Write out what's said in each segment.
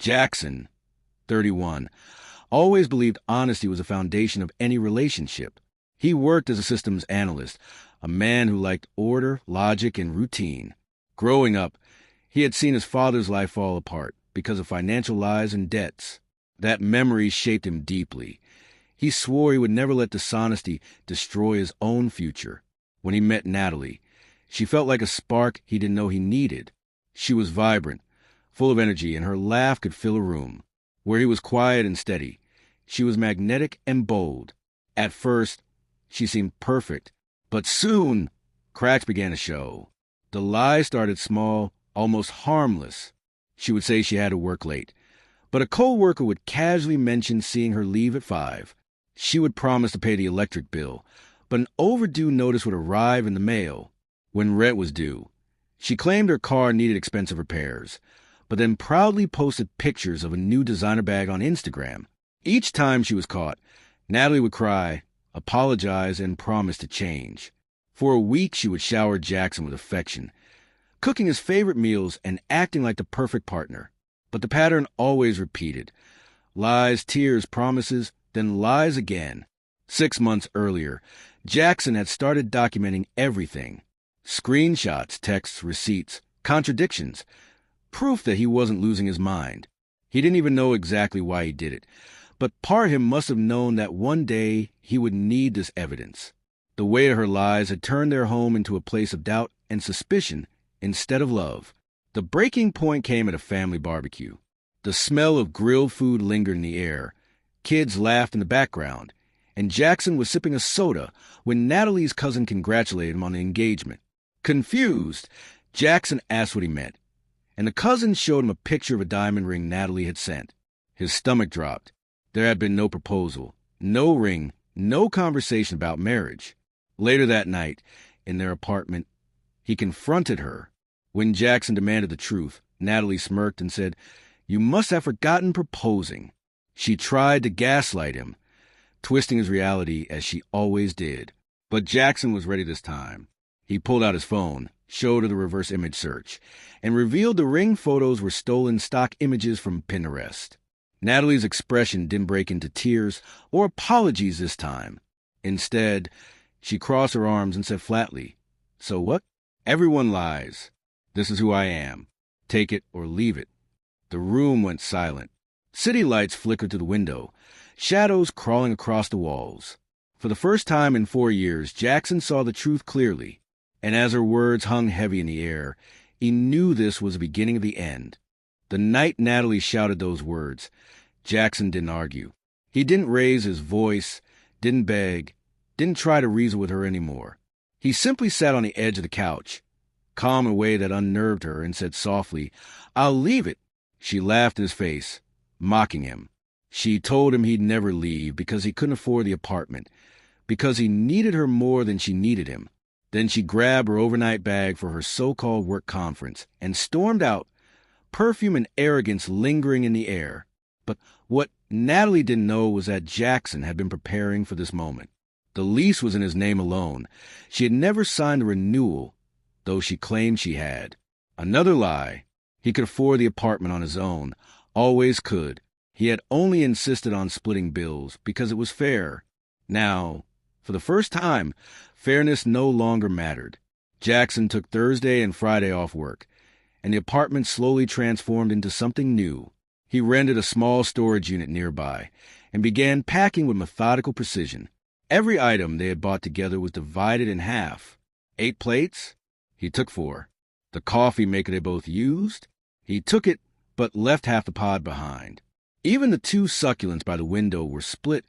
Jackson, 31, always believed honesty was a foundation of any relationship. He worked as a systems analyst, a man who liked order, logic, and routine. Growing up, he had seen his father's life fall apart because of financial lies and debts. That memory shaped him deeply. He swore he would never let dishonesty destroy his own future. When he met Natalie, she felt like a spark he didn't know he needed. She was vibrant, full of energy, and her laugh could fill a room. Where he was quiet and steady, she was magnetic and bold. At first, she seemed perfect, but soon cracks began to show. The lies started small, almost harmless. She would say she had to work late, but a co-worker would casually mention seeing her leave at 5. She would promise to pay the electric bill, but an overdue notice would arrive in the mail. When rent was due, she claimed her car needed expensive repairs, but then proudly posted pictures of a new designer bag on Instagram. Each time she was caught, Natalie would cry, apologize, and promise to change. For a week, she would shower Jackson with affection, cooking his favorite meals and acting like the perfect partner. But the pattern always repeated. Lies, tears, promises, then lies again. 6 months earlier, Jackson had started documenting everything. Screenshots, texts, receipts, contradictions. Proof that he wasn't losing his mind. He didn't even know exactly why he did it, but part of him must have known that one day he would need this evidence. The weight of her lies had turned their home into a place of doubt and suspicion instead of love. The breaking point came at a family barbecue. The smell of grilled food lingered in the air. Kids laughed in the background, and Jackson was sipping a soda when Natalie's cousin congratulated him on the engagement. Confused, Jackson asked what he meant, and the cousin showed him a picture of a diamond ring Natalie had sent. His stomach dropped. There had been no proposal, no ring, no conversation about marriage. Later that night, in their apartment, he confronted her. When Jackson demanded the truth, Natalie smirked and said, "You must have forgotten proposing." She tried to gaslight him, twisting his reality as she always did. But Jackson was ready this time. He pulled out his phone, showed her the reverse image search, and revealed the ring photos were stolen stock images from Pinterest. Natalie's expression didn't break into tears or apologies this time. Instead, she crossed her arms and said flatly, "So what? Everyone lies. This is who I am. Take it or leave it." The room went silent. City lights flickered through the window, shadows crawling across the walls. For the first time in 4 years, Jackson saw the truth clearly, and as her words hung heavy in the air, he knew this was the beginning of the end. The night Natalie shouted those words, Jackson didn't argue. He didn't raise his voice, didn't beg, didn't try to reason with her anymore. He simply sat on the edge of the couch, calm in a way that unnerved her, and said softly, "I'll leave it." She laughed in his face, mocking him. She told him he'd never leave because he couldn't afford the apartment, because he needed her more than she needed him. Then she grabbed her overnight bag for her so-called work conference and stormed out, perfume and arrogance lingering in the air. But what Natalie didn't know was that Jackson had been preparing for this moment. The lease was in his name alone. She had never signed a renewal, though she claimed she had. Another lie. He could afford the apartment on his own, always could. He had only insisted on splitting bills because it was fair. Now, for the first time, fairness no longer mattered. Jackson took Thursday and Friday off work, and the apartment slowly transformed into something new. He rented a small storage unit nearby and began packing with methodical precision. Every item they had bought together was divided in half. 8 plates? He took 4. The coffee maker they both used? He took it, but left half the pod behind. Even the 2 succulents by the window were split,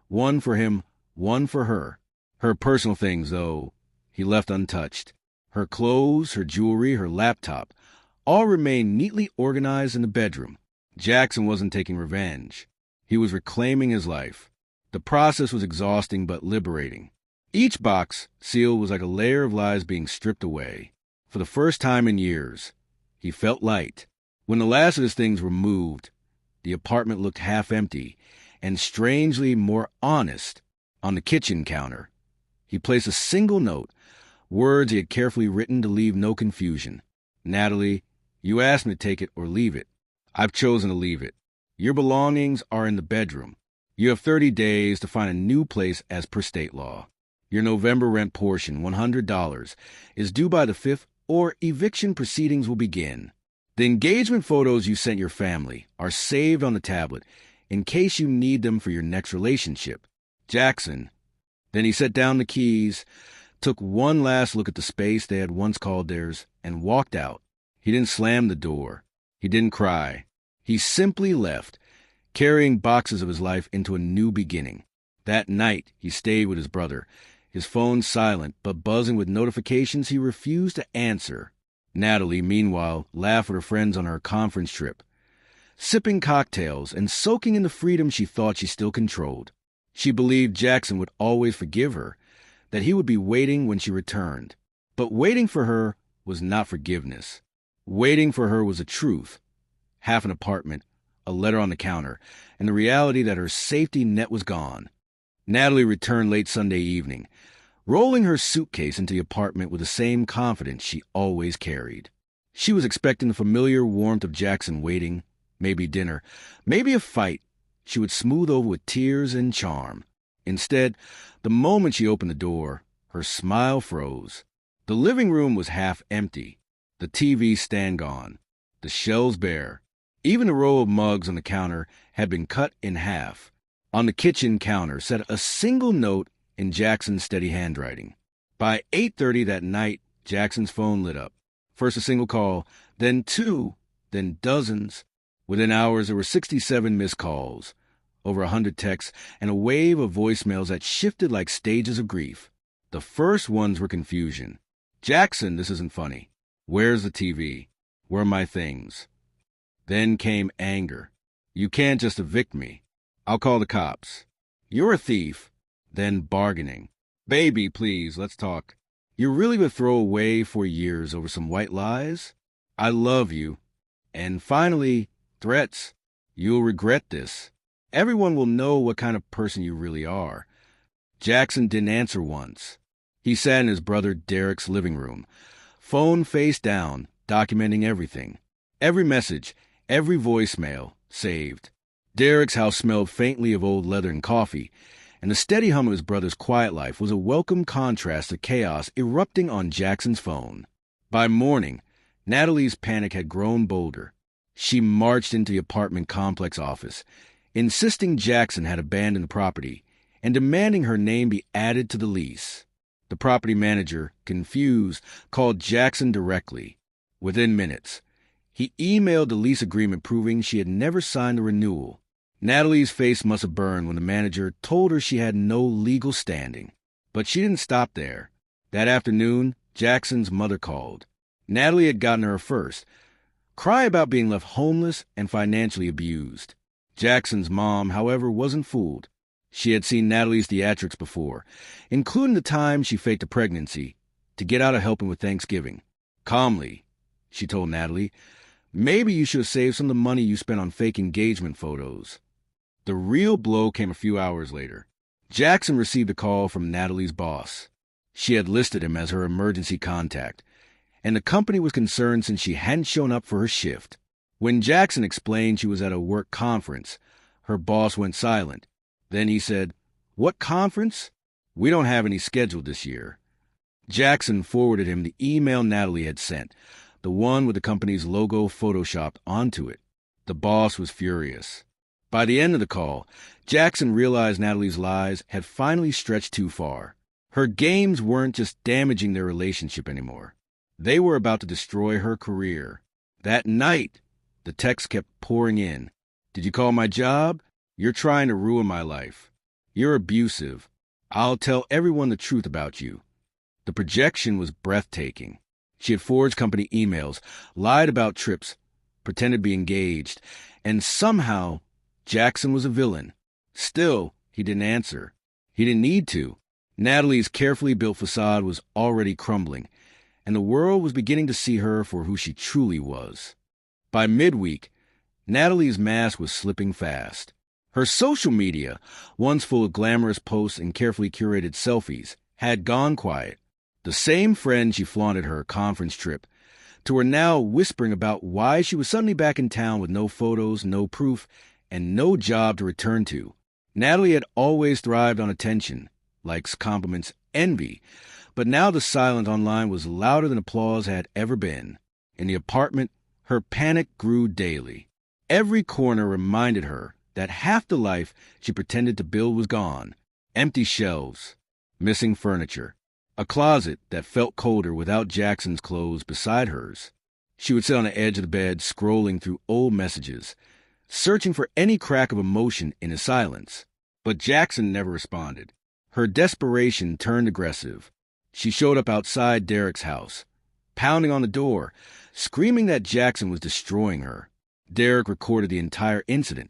one for him, one for her. Her personal things, though, he left untouched. Her clothes, her jewelry, her laptop, all remained neatly organized in the bedroom. Jackson wasn't taking revenge. He was reclaiming his life. The process was exhausting but liberating. Each box sealed was like a layer of lies being stripped away. For the first time in years, he felt light. When the last of his things were moved, the apartment looked half empty and strangely more honest. On the kitchen counter, he placed a single note, words he had carefully written to leave no confusion. "Natalie, you asked me to take it or leave it. I've chosen to leave it. Your belongings are in the bedroom. You have 30 days to find a new place as per state law. Your November rent portion, $100, is due by the 5th or eviction proceedings will begin. The engagement photos you sent your family are saved on the tablet in case you need them for your next relationship. Jackson. Then he set down the keys, took one last look at the space they had once called theirs, and walked out. He didn't slam the door. He didn't cry. He simply left, carrying boxes of his life into a new beginning. That night, he stayed with his brother, his phone silent but buzzing with notifications he refused to answer. Natalie, meanwhile, laughed with her friends on her conference trip, sipping cocktails and soaking in the freedom she thought she still controlled. She believed Jackson would always forgive her, that he would be waiting when she returned. But waiting for her was not forgiveness. Waiting for her was a truth. Half an apartment, a letter on the counter, and the reality that her safety net was gone. Natalie returned late Sunday evening, rolling her suitcase into the apartment with the same confidence she always carried. She was expecting the familiar warmth of Jackson waiting, maybe dinner, maybe a fight she would smooth over with tears and charm. Instead, the moment she opened the door, her smile froze. The living room was half empty, the TV stand gone, the shelves bare. Even the row of mugs on the counter had been cut in half. On the kitchen counter sat a single note in Jackson's steady handwriting. By 8:30 that night, Jackson's phone lit up. First a single call, then two, then dozens. Within hours, there were 67 missed calls, over 100 texts, and a wave of voicemails that shifted like stages of grief. The first ones were confusion. Jackson, this isn't funny. Where's the TV? Where are my things? Then came anger. You can't just evict me. I'll call the cops. You're a thief. Then bargaining. Baby, please, let's talk. You really would throw away 4 years over some white lies? I love you. And finally, threats. You'll regret this. Everyone will know what kind of person you really are. Jackson didn't answer once. He sat in his brother Derek's living room, phone face down, documenting everything. Every message, every voicemail, saved. Derek's house smelled faintly of old leather and coffee, and the steady hum of his brother's quiet life was a welcome contrast to chaos erupting on Jackson's phone. By morning, Natalie's panic had grown bolder. She marched into the apartment complex office, insisting Jackson had abandoned the property and demanding her name be added to the lease. The property manager, confused, called Jackson directly. Within minutes, he emailed the lease agreement proving she had never signed the renewal. Natalie's face must have burned when the manager told her she had no legal standing. But she didn't stop there. That afternoon, Jackson's mother called. Natalie had gotten her first. Cry about being left homeless and financially abused. Jackson's mom, however, wasn't fooled. She had seen Natalie's theatrics before, including the time she faked a pregnancy to get out of helping with Thanksgiving. Calmly, she told Natalie, maybe you should have saved some of the money you spent on fake engagement photos. The real blow came a few hours later. Jackson received a call from Natalie's boss. She had listed him as her emergency contact, and the company was concerned since she hadn't shown up for her shift. When Jackson explained she was at a work conference, her boss went silent. Then he said, "What conference? We don't have any scheduled this year." Jackson forwarded him the email Natalie had sent, the one with the company's logo photoshopped onto it. The boss was furious. By the end of the call, Jackson realized Natalie's lies had finally stretched too far. Her games weren't just damaging their relationship anymore. They were about to destroy her career. That night, the texts kept pouring in. "Did you call my job? You're trying to ruin my life. You're abusive. I'll tell everyone the truth about you." The projection was breathtaking. She had forged company emails, lied about trips, pretended to be engaged, and somehow Jackson was a villain. Still, he didn't answer. He didn't need to. Natalie's carefully built facade was already crumbling, and the world was beginning to see her for who she truly was. By midweek, Natalie's mask was slipping fast. Her social media, once full of glamorous posts and carefully curated selfies, had gone quiet. The same friend she flaunted her conference trip, to her now whispering about why she was suddenly back in town with no photos, no proof, and no job to return to. Natalie had always thrived on attention, likes, compliments, envy, but now the silence online was louder than applause had ever been. In the apartment, her panic grew daily. Every corner reminded her that half the life she pretended to build was gone. Empty shelves, missing furniture, a closet that felt colder without Jackson's clothes beside hers. She would sit on the edge of the bed, scrolling through old messages, searching for any crack of emotion in his silence. But Jackson never responded. Her desperation turned aggressive. She showed up outside Derek's house, pounding on the door, screaming that Jackson was destroying her. Derek recorded the entire incident,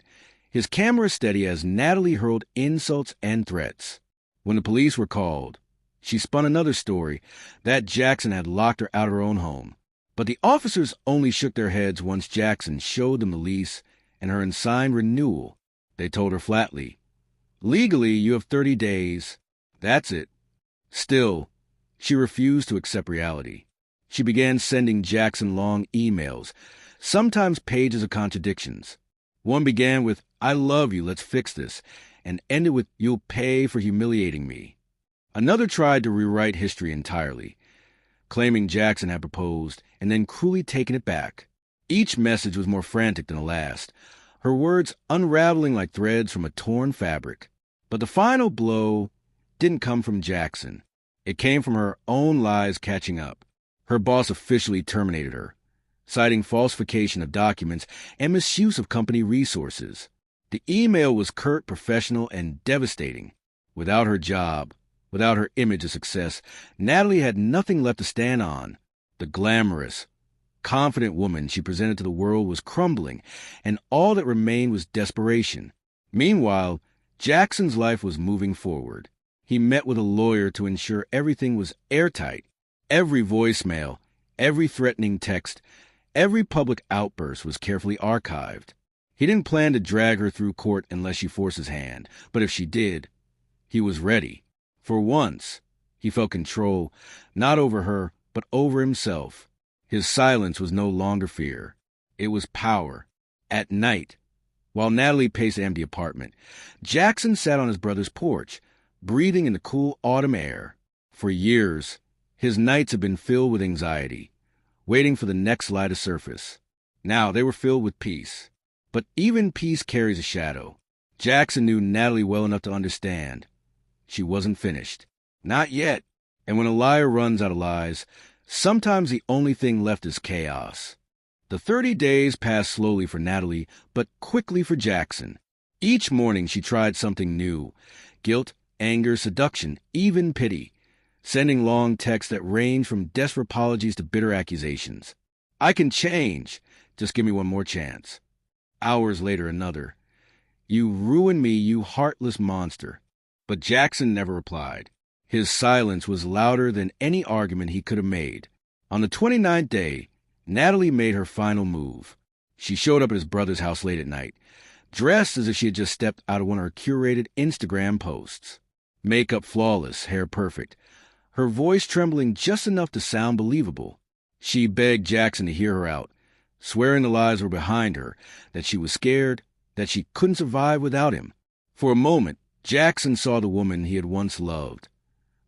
his camera steady as Natalie hurled insults and threats. When the police were called, she spun another story that Jackson had locked her out of her own home. But the officers only shook their heads once Jackson showed them the lease and her unsigned renewal. They told her flatly, "Legally, you have 30 days. That's it." Still, she refused to accept reality. She began sending Jackson long emails, sometimes pages of contradictions. One began with, "I love you, let's fix this," and ended with, "You'll pay for humiliating me." Another tried to rewrite history entirely, claiming Jackson had proposed and then cruelly taken it back. Each message was more frantic than the last, her words unraveling like threads from a torn fabric. But the final blow didn't come from Jackson. It came from her own lies catching up. Her boss officially terminated her, citing falsification of documents and misuse of company resources. The email was curt, professional, and devastating. Without her job, without her image of success, Natalie had nothing left to stand on. The glamorous, confident woman she presented to the world was crumbling, and all that remained was desperation. Meanwhile, Jackson's life was moving forward. He met with a lawyer to ensure everything was airtight. Every voicemail, every threatening text, every public outburst was carefully archived. He didn't plan to drag her through court unless she forced his hand, but if she did, he was ready. For once, he felt control, not over her, but over himself. His silence was no longer fear. It was power. At night, while Natalie paced the empty apartment, Jackson sat on his brother's porch, breathing in the cool autumn air. For years, his nights had been filled with anxiety, waiting for the next lie to surface. Now they were filled with peace. But even peace carries a shadow. Jackson knew Natalie well enough to understand. She wasn't finished. Not yet. And when a liar runs out of lies, sometimes the only thing left is chaos. The 30 days passed slowly for Natalie, but quickly for Jackson. Each morning she tried something new. Guilt, anger, seduction, even pity. Sending long texts that ranged from desperate apologies to bitter accusations. "I can change. Just give me one more chance." Hours later, another. "You ruined me, you heartless monster." But Jackson never replied. His silence was louder than any argument he could have made. On the 29th day, Natalie made her final move. She showed up at his brother's house late at night, dressed as if she had just stepped out of one of her curated Instagram posts. Makeup flawless, hair perfect, her voice trembling just enough to sound believable. She begged Jackson to hear her out, swearing the lies were behind her, that she was scared, that she couldn't survive without him. For a moment, Jackson saw the woman he had once loved.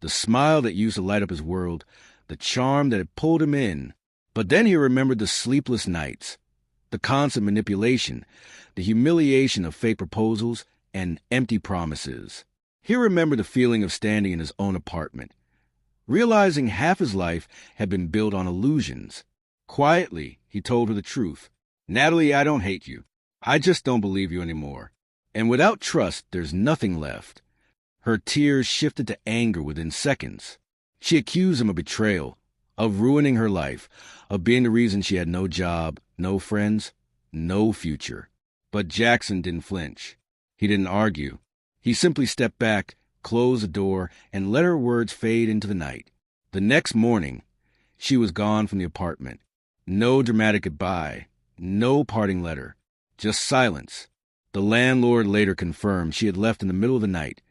The smile that used to light up his world, the charm that had pulled him in. But then he remembered the sleepless nights, the constant manipulation, the humiliation of fake proposals and empty promises. He remembered the feeling of standing in his own apartment, realizing half his life had been built on illusions. Quietly, he told her the truth. "Natalie, I don't hate you. I just don't believe you anymore. And without trust, there's nothing left." Her tears shifted to anger within seconds. She accused him of betrayal, of ruining her life, of being the reason she had no job, no friends, no future. But Jackson didn't flinch. He didn't argue. He simply stepped back, closed the door, and let her words fade into the night. The next morning, she was gone from the apartment. No dramatic goodbye, no parting letter, just silence. The landlord later confirmed she had left in the middle of the night,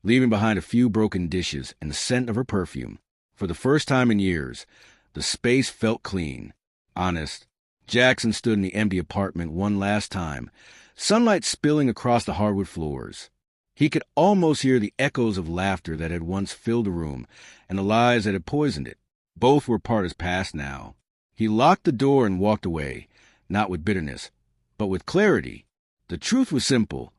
leaving behind a few broken dishes and the scent of her perfume. For the first time in years, the space felt clean. Honest. Jackson stood in the empty apartment one last time, sunlight spilling across the hardwood floors. He could almost hear the echoes of laughter that had once filled the room and the lies that had poisoned it. Both were part of his past now. He locked the door and walked away, not with bitterness, but with clarity. The truth was simple.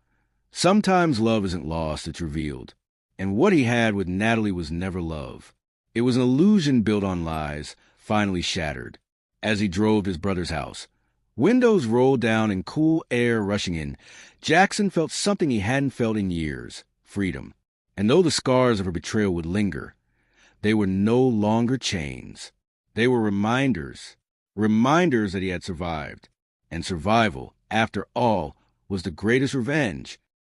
Sometimes love isn't lost, it's revealed. And what he had with Natalie was never love. It was an illusion built on lies, finally shattered. As he drove to his brother's house, windows rolled down and cool air rushing in, Jackson felt something he hadn't felt in years, freedom. And though the scars of her betrayal would linger, they were no longer chains. They were reminders that he had survived. And survival, after all, was the greatest revenge.